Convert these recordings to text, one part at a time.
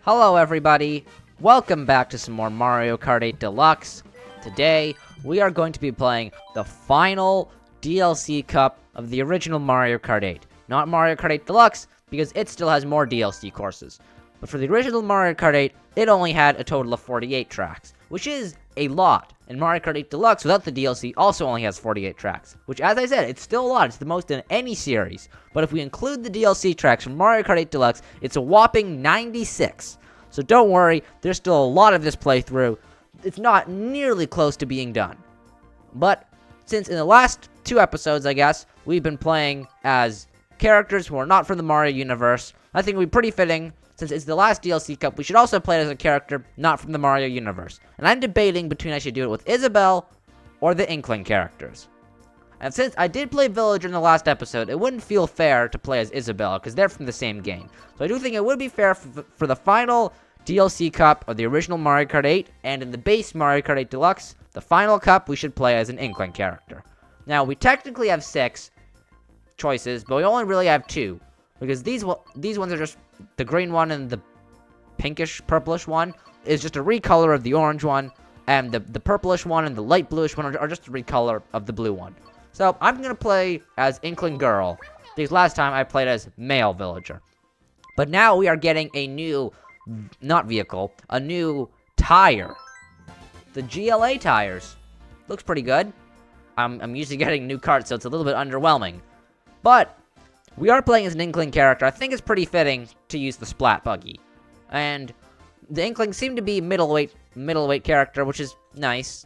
Hello everybody, welcome back to some more Mario Kart 8 Deluxe. Today, we are going to be playing the final DLC cup of the original Mario Kart 8. Not Mario Kart 8 Deluxe, because it still has more DLC courses. But for the original Mario Kart 8, it only had a total of 48 tracks, which is a lot. And Mario Kart 8 Deluxe, without the DLC, also only has 48 tracks. Which, as I said, it's still a lot. It's the most in any series. But if we include the DLC tracks from Mario Kart 8 Deluxe, it's a whopping 96. So don't worry, there's still a lot of this playthrough. It's not nearly close to being done. But since in the last 2 episodes, I guess, we've been playing as characters who are not from the Mario universe, I think it would be pretty fitting. Since it's the last DLC cup, we should also play it as a character not from the Mario universe. And I'm debating between I should do it with Isabelle or the Inkling characters. And since I did play Villager in the last episode, it wouldn't feel fair to play as Isabelle, because they're from the same game. So I do think it would be fair for the final DLC cup of the original Mario Kart 8, and in the base Mario Kart 8 Deluxe, the final cup, we should play as an Inkling character. Now, we technically have 6 choices, but we only really have 2. Because these ones are just the green one, and the pinkish purplish one is just a recolor of the orange one, and the purplish one and the light bluish one are just a recolor of the blue one. So I'm gonna play as Inkling Girl, because last time I played as male villager. But now we are getting a new, not vehicle, a new tire. The GLA tires. Looks pretty good. I'm used to getting new carts, so it's a little bit underwhelming. But we are playing as an Inkling character. I think it's pretty fitting to use the Splat Buggy. And the Inklings seem to be middleweight character, which is nice.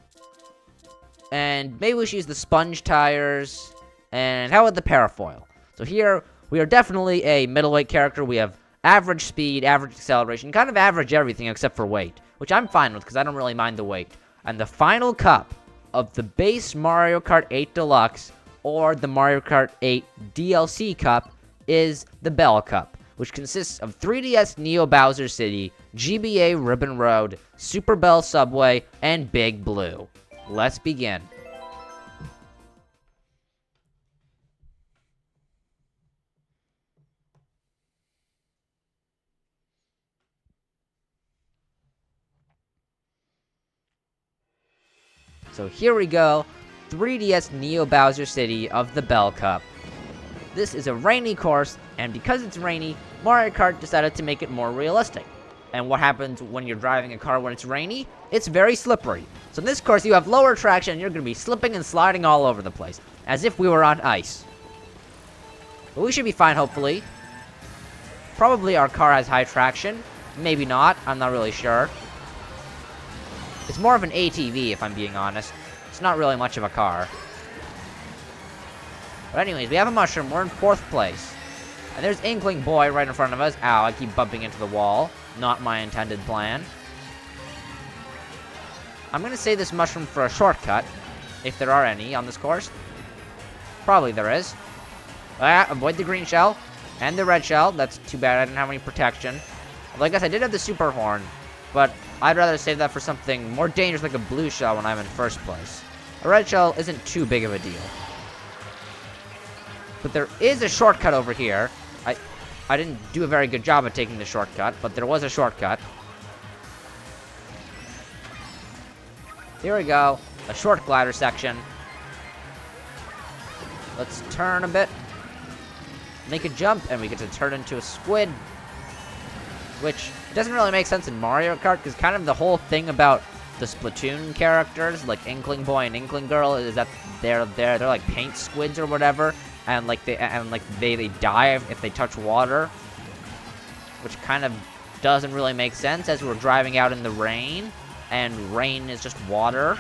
And maybe we should use the sponge tires. And how about the parafoil? So here, we are definitely a middleweight character. We have average speed, average acceleration, kind of average everything except for weight, which I'm fine with because I don't really mind the weight. And the final cup of the base Mario Kart 8 Deluxe or the Mario Kart 8 DLC Cup is the Bell Cup, which consists of 3DS Neo Bowser City, GBA Ribbon Road, Super Bell Subway, and Big Blue. Let's begin. So here we go, 3DS Neo Bowser City of the Bell Cup. This is a rainy course, and because it's rainy, Mario Kart decided to make it more realistic. And what happens when you're driving a car when it's rainy? It's very slippery. So in this course, you have lower traction, and you're going to be slipping and sliding all over the place, as if we were on ice. But we should be fine, hopefully. Probably our car has high traction. Maybe not, I'm not really sure. It's more of an ATV, if I'm being honest. It's not really much of a car. But anyways, we have a mushroom. We're in 4th place. And there's Inkling Boy right in front of us. Ow, I keep bumping into the wall. Not my intended plan. I'm going to save this mushroom for a shortcut, if there are any on this course. Probably there is. Avoid the green shell and the red shell. That's too bad I didn't have any protection. Well, I guess I did have the super horn, but I'd rather save that for something more dangerous like a blue shell when I'm in 1st place. A red shell isn't too big of a deal. But there is a shortcut over here. I didn't do a very good job of taking the shortcut, but there was a shortcut. Here we go. A short glider section. Let's turn a bit. Make a jump, and we get to turn into a squid. Which doesn't really make sense in Mario Kart, because kind of the whole thing about the Splatoon characters, like Inkling Boy and Inkling Girl, is that they're like paint squids or whatever, and they die if they touch water, which kind of doesn't really make sense as we're driving out in the rain, and rain is just water.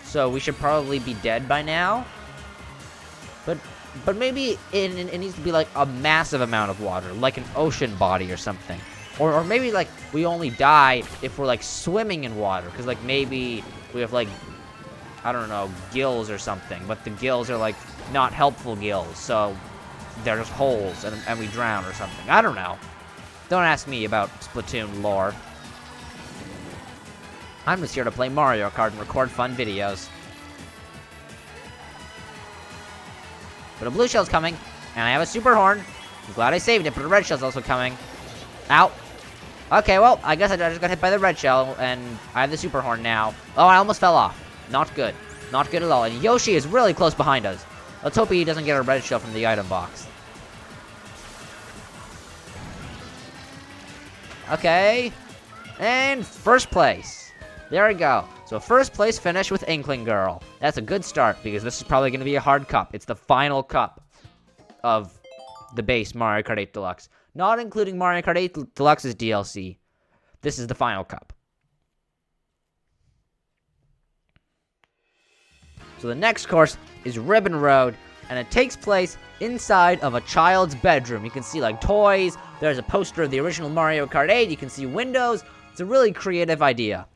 So we should probably be dead by now. But maybe it needs to be like a massive amount of water, like an ocean body or something. Or maybe like we only die if we're like swimming in water, because like maybe we have like, I don't know, gills or something, but the gills are like not helpful gills, so they're just holes and we drown or something. I don't know. Don't ask me about Splatoon lore. I'm just here to play Mario Kart and record fun videos. But a blue shell's coming, and I have a super horn. I'm glad I saved it, but a red shell's also coming. Ow. Okay, well, I guess I just got hit by the red shell, and I have the super horn now. Oh, I almost fell off. Not good. Not good at all. And Yoshi is really close behind us. Let's hope he doesn't get a red shell from the item box. Okay. And first place. There we go. So first place finish with Inkling Girl. That's a good start, because this is probably going to be a hard cup. It's the final cup of the base Mario Kart 8 Deluxe. Not including Mario Kart 8 Deluxe's DLC. This is the final cup. So the next course is Ribbon Road, and it takes place inside of a child's bedroom. You can see, like, toys. There's a poster of the original Mario Kart 8. You can see windows. It's a really creative idea.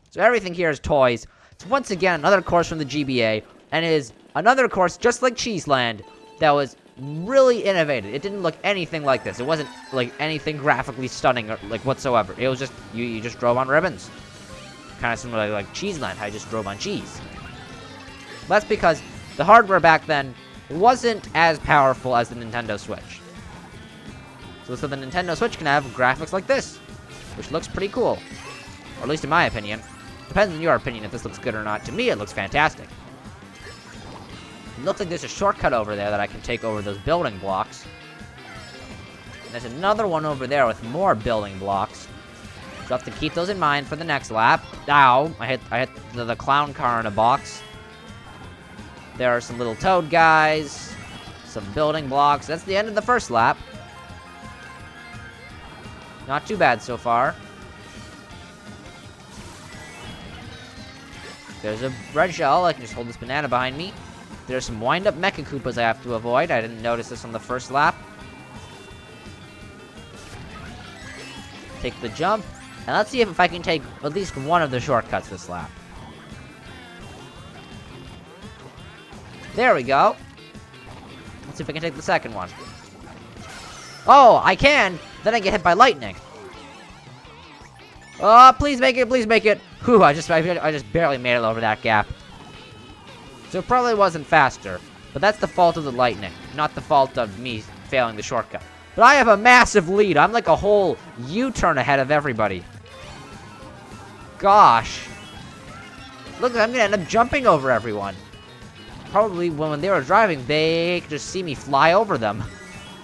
So everything here is toys. It's once again another course from the GBA, and it is another course just like Cheeseland that was really innovative. It didn't look anything like this. It wasn't like anything graphically stunning or like whatsoever. It was just you just drove on ribbons. Kind of similar to like Cheeseland, how you just drove on cheese. That's because the hardware back then wasn't as powerful as the Nintendo Switch. So the Nintendo Switch can have graphics like this, which looks pretty cool. Or at least in my opinion. Depends on your opinion if this looks good or not. To me, it looks fantastic. It looks like there's a shortcut over there that I can take over those building blocks. And there's another one over there with more building blocks. So I have to keep those in mind for the next lap. Ow! I hit the clown car in a box. There are some little toad guys. Some building blocks. That's the end of the first lap. Not too bad so far. There's a red shell. I can just hold this banana behind me. There's some wind-up Mecha Koopas I have to avoid. I didn't notice this on the first lap. Take the jump. And let's see if I can take at least one of the shortcuts this lap. There we go. Let's see if I can take the second one. Oh, I can! Then I get hit by lightning. Oh, please make it, please make it. Whew, I just barely made it over that gap. So it probably wasn't faster. But that's the fault of the lightning, not the fault of me failing the shortcut. But I have a massive lead. I'm like a whole U-turn ahead of everybody. Gosh. Look, I'm gonna end up jumping over everyone. Probably when they were driving, they could just see me fly over them.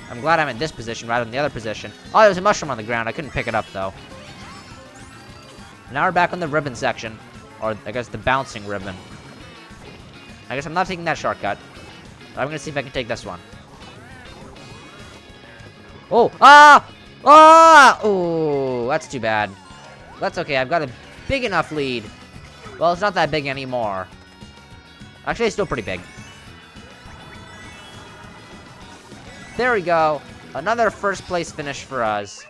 I'm glad I'm in this position rather than the other position. Oh, there's a mushroom on the ground. I couldn't pick it up, though. Now we're back on the ribbon section. Or, I guess, the bouncing ribbon. I guess I'm not taking that shortcut. But I'm gonna see if I can take this one. Oh! Ah! Ah! Oh, that's too bad. That's okay. I've got a big enough lead. Well, it's not that big anymore. Actually, it's still pretty big. There we go. Another first place finish for us.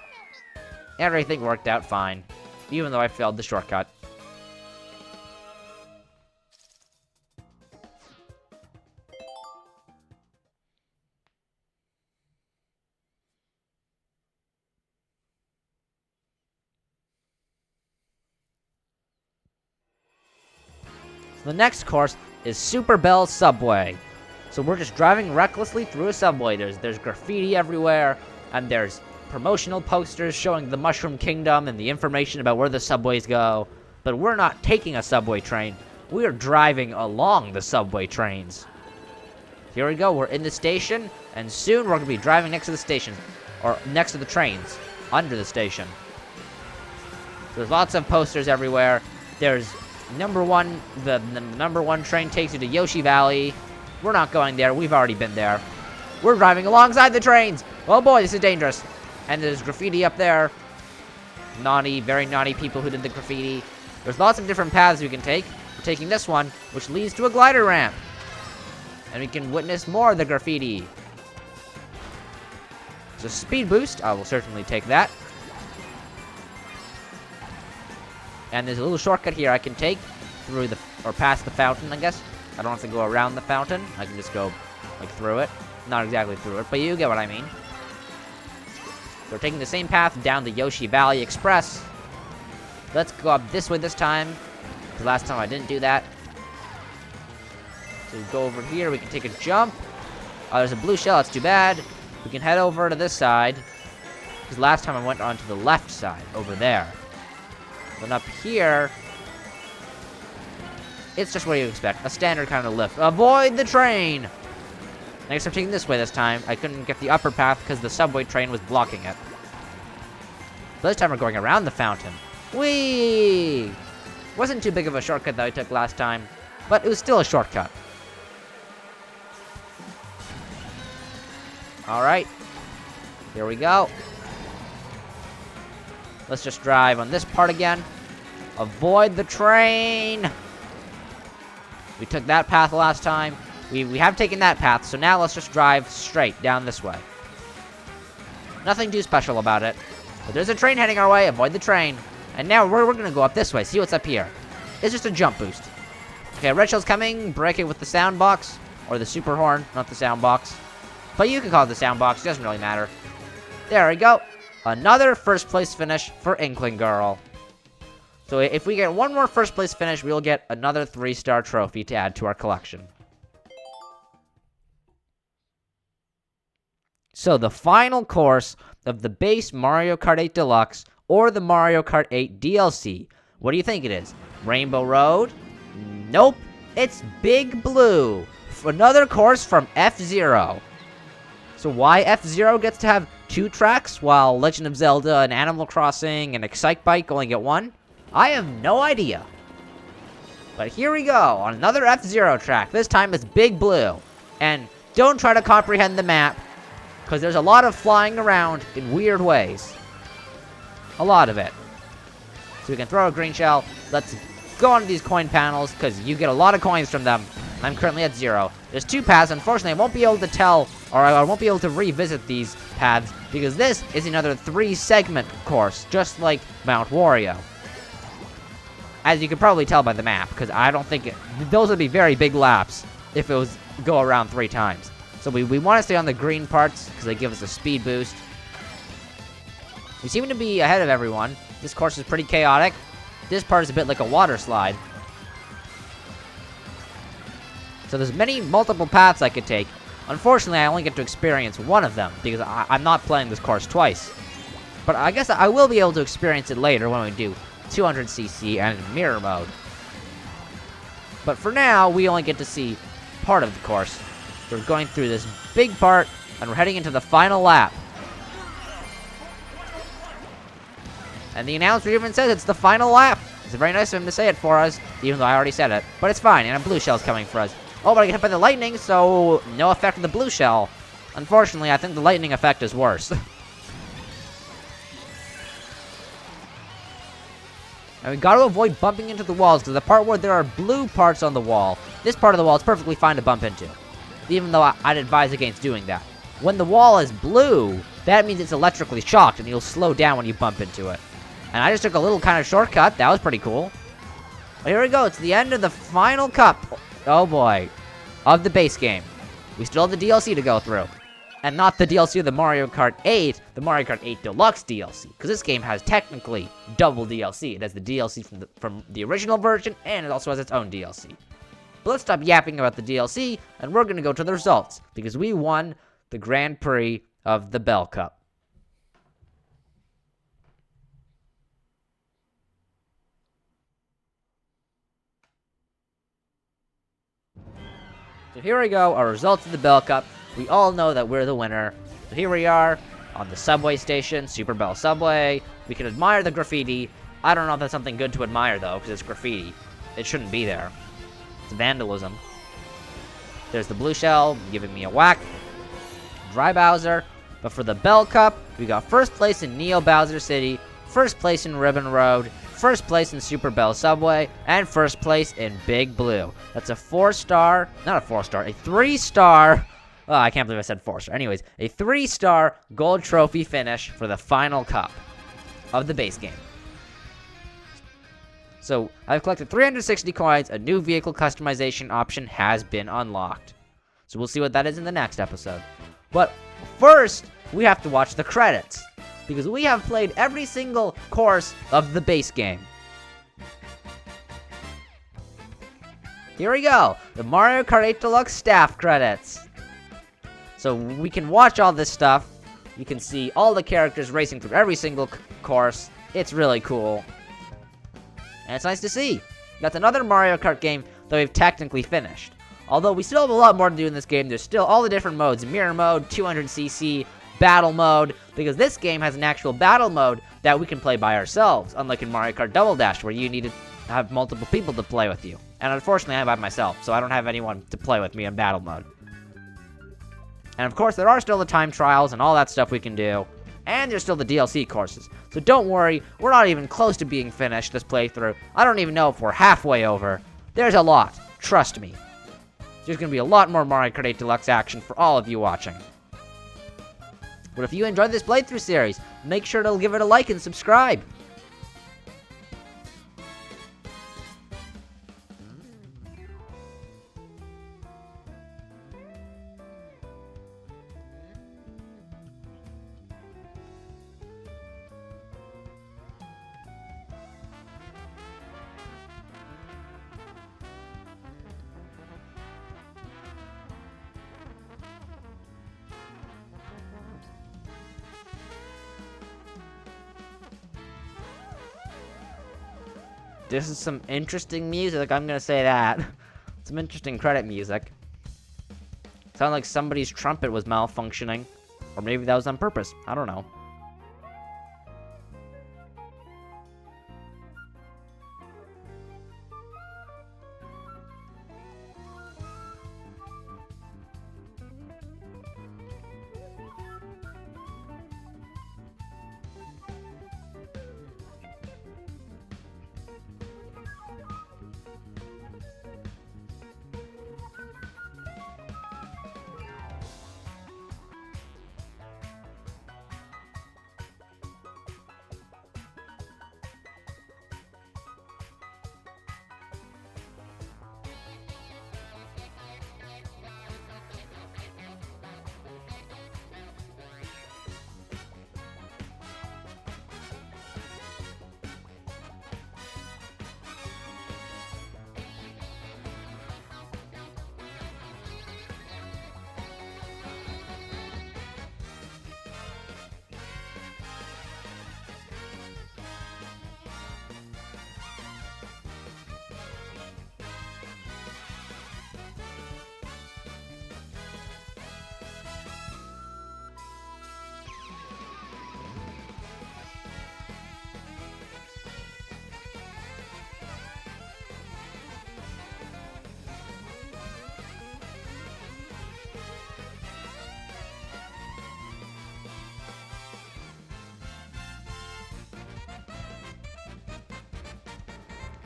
Everything worked out fine. Even though I failed the shortcut. The next course is Super Bell Subway. So we're just driving recklessly through a subway. There's graffiti everywhere, and there's promotional posters showing the Mushroom Kingdom and the information about where the subways go. But we're not taking a subway train. We are driving along the subway trains. Here we go. We're in the station, and soon we're going to be driving next to the station, or next to the trains, under the station. There's lots of posters everywhere. There's number one, the number one train takes you to Yoshi Valley. We're not going there. We've already been there. We're driving alongside the trains. Oh boy, this is dangerous. And there's graffiti up there. Naughty, very naughty people who did the graffiti. There's lots of different paths we can take. We're taking this one, which leads to a glider ramp. And we can witness more of the graffiti. There's a speed boost. I will certainly take that. And there's a little shortcut here I can take through the, or past the fountain, I guess. I don't have to go around the fountain. I can just go, like, through it. Not exactly through it, but you get what I mean. So we're taking the same path down the Yoshi Valley Express. Let's go up this way this time. Because last time I didn't do that. So we go over here. We can take a jump. Oh, there's a blue shell. That's too bad. We can head over to this side. Because last time I went on to the left side, over there. Then up here, it's just what you expect. A standard kind of lift. Avoid the train! I guess I'm taking this way this time. I couldn't get the upper path because the subway train was blocking it. But this time we're going around the fountain. Whee! Wasn't too big of a shortcut that I took last time, but it was still a shortcut. Alright. Here we go. Let's just drive on this part again. Avoid the train! We took that path last time. We have taken that path, so now let's just drive straight down this way. Nothing too special about it. But there's a train heading our way. Avoid the train. And now we're going to go up this way. See what's up here. It's just a jump boost. Okay, red shell's coming. Break it with the sound box. Or the super horn, not the sound box. But you can call it the sound box. It doesn't really matter. There we go. Another first place finish for Inkling Girl. So if we get one more first place finish, we'll get another 3-star trophy to add to our collection. So the final course of the base Mario Kart 8 Deluxe or the Mario Kart 8 DLC. What do you think it is? Rainbow Road? Nope. It's Big Blue. Another course from F-Zero. So why F-Zero gets to have 2 tracks while Legend of Zelda and Animal Crossing and Excite Bike only get 1? I have no idea. But here we go on another F-Zero track. This time it's Big Blue. And don't try to comprehend the map, because there's a lot of flying around in weird ways. A lot of it. So we can throw a green shell. Let's go on to these coin panels, because you get a lot of coins from them. I'm currently at 0. There's 2 paths. Unfortunately, I won't be able to tell, or I won't be able to revisit these paths, because this is another 3-segment course, just like Mount Wario. As you can probably tell by the map, because I don't think those would be very big laps if it was go around 3 times. So we want to stay on the green parts, because they give us a speed boost. We seem to be ahead of everyone. This course is pretty chaotic. This part is a bit like a water slide. So there's multiple paths I could take. Unfortunately, I only get to experience one of them, because I'm not playing this course twice. But I guess I will be able to experience it later when we do 200cc and mirror mode. But for now, we only get to see part of the course. We're going through this big part, and we're heading into the final lap. And the announcer even says it's the final lap. It's very nice of him to say it for us, even though I already said it. But it's fine, and a blue shell's coming for us. Oh, but I get hit by the lightning, so no effect of the blue shell. Unfortunately, I think the lightning effect is worse. And we gotta avoid bumping into the walls, because the part where there are blue parts on the wall, this part of the wall is perfectly fine to bump into. Even though I'd advise against doing that. When the wall is blue, that means it's electrically shocked, and you'll slow down when you bump into it. And I just took a little kind of shortcut. That was pretty cool. Well, here we go. It's the end of the final cup. Oh boy. Of the base game. We still have the DLC to go through. And not the DLC of the Mario Kart 8, the Mario Kart 8 Deluxe DLC. Because this game has technically double DLC. It has the DLC from the original version, and it also has its own DLC. But let's stop yapping about the DLC, and we're going to go to the results. Because we won the Grand Prix of the Bell Cup. So here we go, our results of the Bell Cup. We all know that we're the winner. So here we are, on the subway station, Super Bell Subway. We can admire the graffiti. I don't know if that's something good to admire, though, because it's graffiti. It shouldn't be there. It's vandalism. There's the blue shell, giving me a whack. Dry Bowser. But for the Bell Cup, we got first place in Neo Bowser City, first place in Ribbon Road, first place in Super Bell Subway, and first place in Big Blue. That's a 4-star, not a 4-star, a 3-star, oh, I can't believe I said 4-star. Anyways, a 3-star gold trophy finish for the final cup of the base game. So, I've collected 360 coins, a new vehicle customization option has been unlocked. So we'll see what that is in the next episode. But first, we have to watch the credits, because we have played every single course of the base game. Here we go, the Mario Kart 8 Deluxe staff credits. So we can watch all this stuff You can see all the characters racing through every single course. It's really cool. And it's nice to see. That's another Mario Kart game that we've technically finished. Although we still have a lot more to do in this game. There's still all the different modes. Mirror mode, 200cc, battle mode. Because this game has an actual battle mode that we can play by ourselves. Unlike in Mario Kart Double Dash, where you need to have multiple people to play with you. And unfortunately, I'm by myself, so I don't have anyone to play with me in battle mode. And of course, there are still the time trials and all that stuff we can do. And there's still the DLC courses. So don't worry, we're not even close to being finished this playthrough. I don't even know if we're halfway over. There's a lot. Trust me. There's going to be a lot more Mario Kart 8 Deluxe action for all of you watching. But if you enjoyed this playthrough series, make sure to give it a like and subscribe. This is some interesting music, I'm gonna say that. Some interesting credit music. Sounded like somebody's trumpet was malfunctioning. Or maybe that was on purpose. I don't know.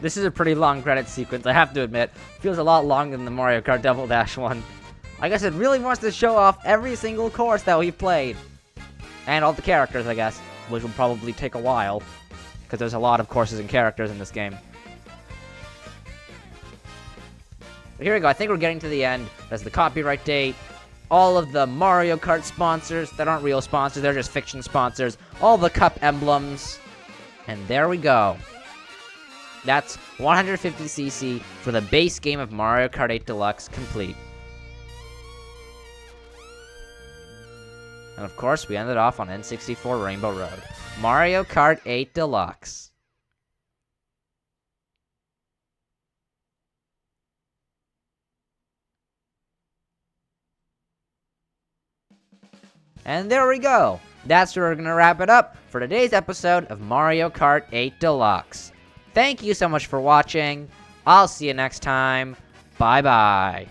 This is a pretty long credit sequence, I have to admit. Feels a lot longer than the Mario Kart Double Dash one. I guess it really wants to show off every single course that we've played. And all the characters, I guess, which will probably take a while. Because there's a lot of courses and characters in this game. But here we go, I think we're getting to the end. There's the copyright date. All of the Mario Kart sponsors that aren't real sponsors, they're just fiction sponsors. All the cup emblems. And there we go. That's 150cc for the base game of Mario Kart 8 Deluxe complete. And of course, we ended off on N64 Rainbow Road. Mario Kart 8 Deluxe. And there we go. That's where we're going to wrap it up for today's episode of Mario Kart 8 Deluxe. Thank you so much for watching. I'll see you next time. Bye-bye.